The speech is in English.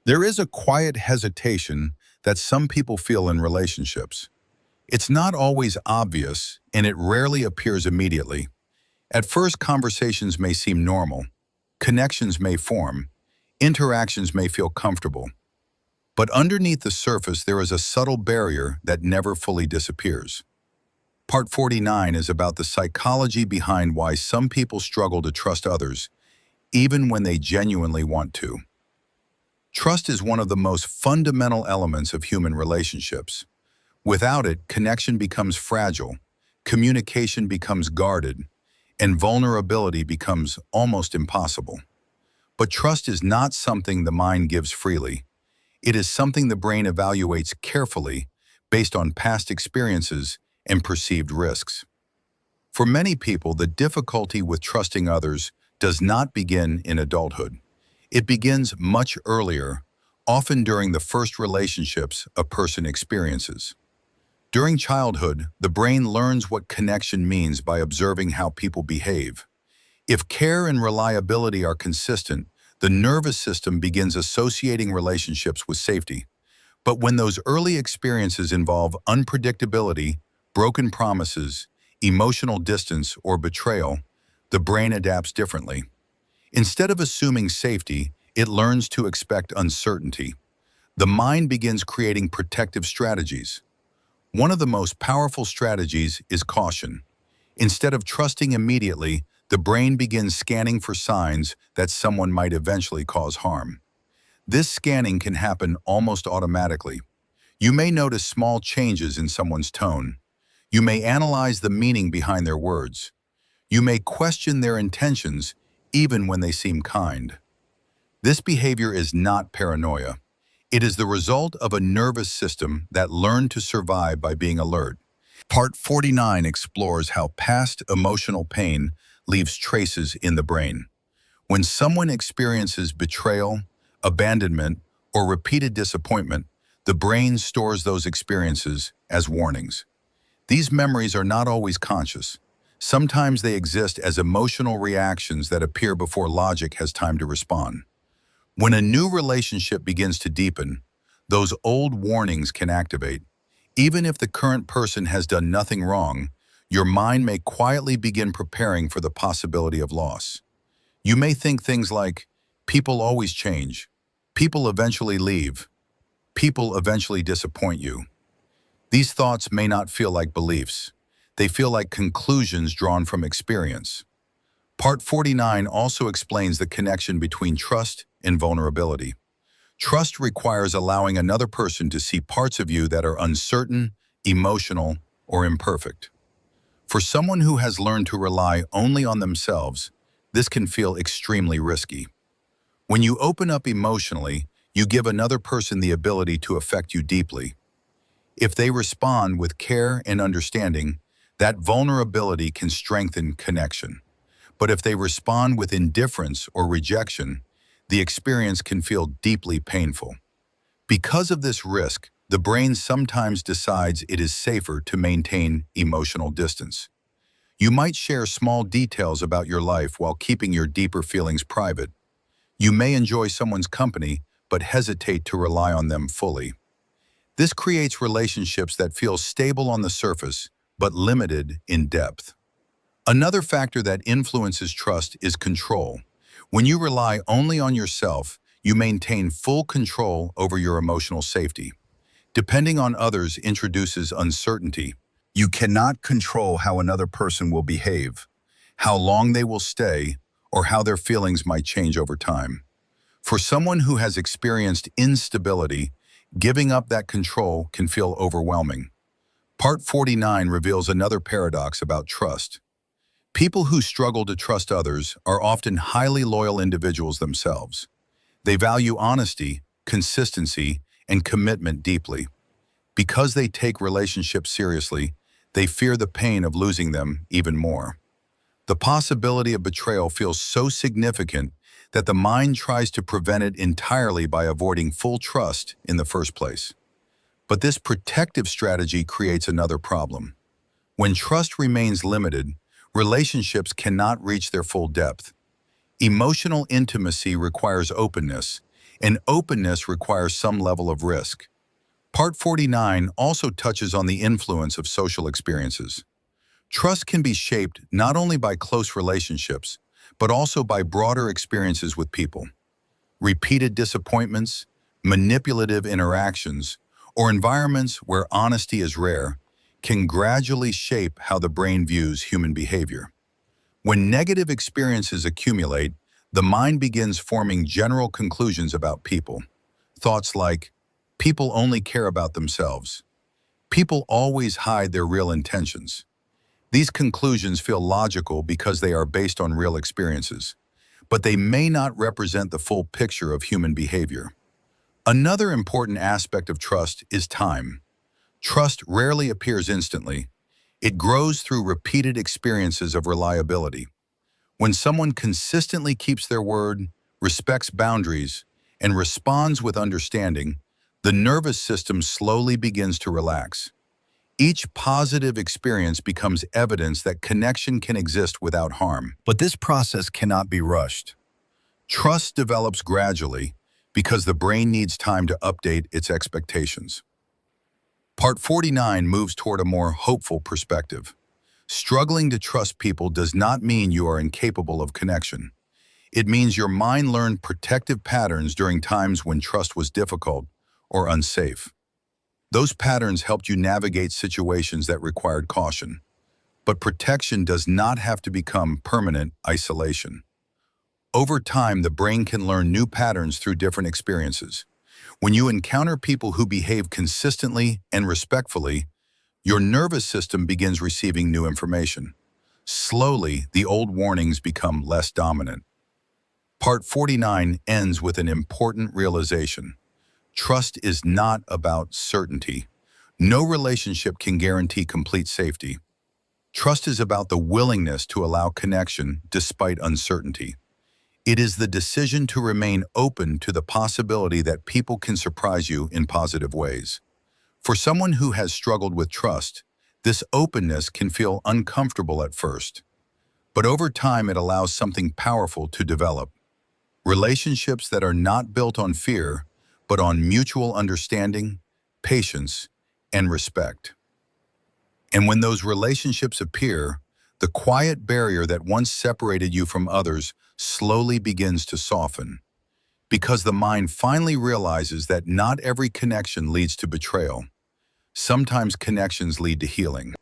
There is a quiet hesitation that some people feel in relationships. It's not always obvious, and it rarely appears immediately. At first, conversations may seem normal, connections may form, interactions may feel comfortable. But underneath the surface, there is a subtle barrier that never fully disappears. Part 49 is about the psychology behind why some people struggle to trust others, even when they genuinely want to. Trust is one of the most fundamental elements of human relationships. Without it, connection becomes fragile, communication becomes guarded, and vulnerability becomes almost impossible. But trust is not something the mind gives freely. It is something the brain evaluates carefully based on past experiences and perceived risks. For many people, the difficulty with trusting others does not begin in adulthood. It begins much earlier, often during the first relationships a person experiences. During childhood, the brain learns what connection means by observing how people behave. If care and reliability are consistent, the nervous system begins associating relationships with safety. But when those early experiences involve unpredictability, broken promises, emotional distance, or betrayal, the brain adapts differently. Instead of assuming safety, it learns to expect uncertainty. The mind begins creating protective strategies. One of the most powerful strategies is caution. Instead of trusting immediately, the brain begins scanning for signs that someone might eventually cause harm. This scanning can happen almost automatically. You may notice small changes in someone's tone. You may analyze the meaning behind their words. You may question their intentions even when they seem kind. This behavior is not paranoia. It is the result of a nervous system that learned to survive by being alert. Part 49 explores how past emotional pain leaves traces in the brain. When someone experiences betrayal, abandonment, or repeated disappointment, the brain stores those experiences as warnings. These memories are not always conscious. Sometimes they exist as emotional reactions that appear before logic has time to respond. When a new relationship begins to deepen, those old warnings can activate. Even if the current person has done nothing wrong, your mind may quietly begin preparing for the possibility of loss. You may think things like, people always change, people eventually leave, people eventually disappoint you. These thoughts may not feel like beliefs. They feel like conclusions drawn from experience. Part 49 also explains the connection between trust and vulnerability. Trust requires allowing another person to see parts of you that are uncertain, emotional, or imperfect. For someone who has learned to rely only on themselves, this can feel extremely risky. When you open up emotionally, you give another person the ability to affect you deeply. If they respond with care and understanding, that vulnerability can strengthen connection. But if they respond with indifference or rejection, the experience can feel deeply painful. Because of this risk, the brain sometimes decides it is safer to maintain emotional distance. You might share small details about your life while keeping your deeper feelings private. You may enjoy someone's company, but hesitate to rely on them fully. This creates relationships that feel stable on the surface, but limited in depth. Another factor that influences trust is control. When you rely only on yourself, you maintain full control over your emotional safety. Depending on others introduces uncertainty. You cannot control how another person will behave, how long they will stay, or how their feelings might change over time. For someone who has experienced instability, giving up that control can feel overwhelming. Part 49 reveals another paradox about trust. People who struggle to trust others are often highly loyal individuals themselves. They value honesty, consistency, and commitment deeply. Because they take relationships seriously, they fear the pain of losing them even more. The possibility of betrayal feels so significant that the mind tries to prevent it entirely by avoiding full trust in the first place. But this protective strategy creates another problem. When trust remains limited, relationships cannot reach their full depth. Emotional intimacy requires openness. and openness requires some level of risk. Part 49 also touches on the influence of social experiences. Trust can be shaped not only by close relationships, but also by broader experiences with people. Repeated disappointments, manipulative interactions, or environments where honesty is rare can gradually shape how the brain views human behavior. When negative experiences accumulate, the mind begins forming general conclusions about people. Thoughts like, people only care about themselves. People always hide their real intentions. These conclusions feel logical because they are based on real experiences, but they may not represent the full picture of human behavior. Another important aspect of trust is time. Trust rarely appears instantly. It grows through repeated experiences of reliability. When someone consistently keeps their word, respects boundaries, and responds with understanding, the nervous system slowly begins to relax. Each positive experience becomes evidence that connection can exist without harm. But this process cannot be rushed. Trust develops gradually because the brain needs time to update its expectations. Part 49 moves toward a more hopeful perspective. Struggling to trust people does not mean you are incapable of connection. It means your mind learned protective patterns during times when trust was difficult or unsafe. Those patterns helped you navigate situations that required caution. But protection does not have to become permanent isolation. Over time, the brain can learn new patterns through different experiences. When you encounter people who behave consistently and respectfully, your nervous system begins receiving new information. Slowly, the old warnings become less dominant. Part 49 ends with an important realization. Trust is not about certainty. No relationship can guarantee complete safety. Trust is about the willingness to allow connection despite uncertainty. It is the decision to remain open to the possibility that people can surprise you in positive ways. For someone who has struggled with trust, this openness can feel uncomfortable at first. But over time, it allows something powerful to develop. Relationships that are not built on fear, but on mutual understanding, patience, and respect. And when those relationships appear, the quiet barrier that once separated you from others slowly begins to soften, because the mind finally realizes that not every connection leads to betrayal. Sometimes connections lead to healing.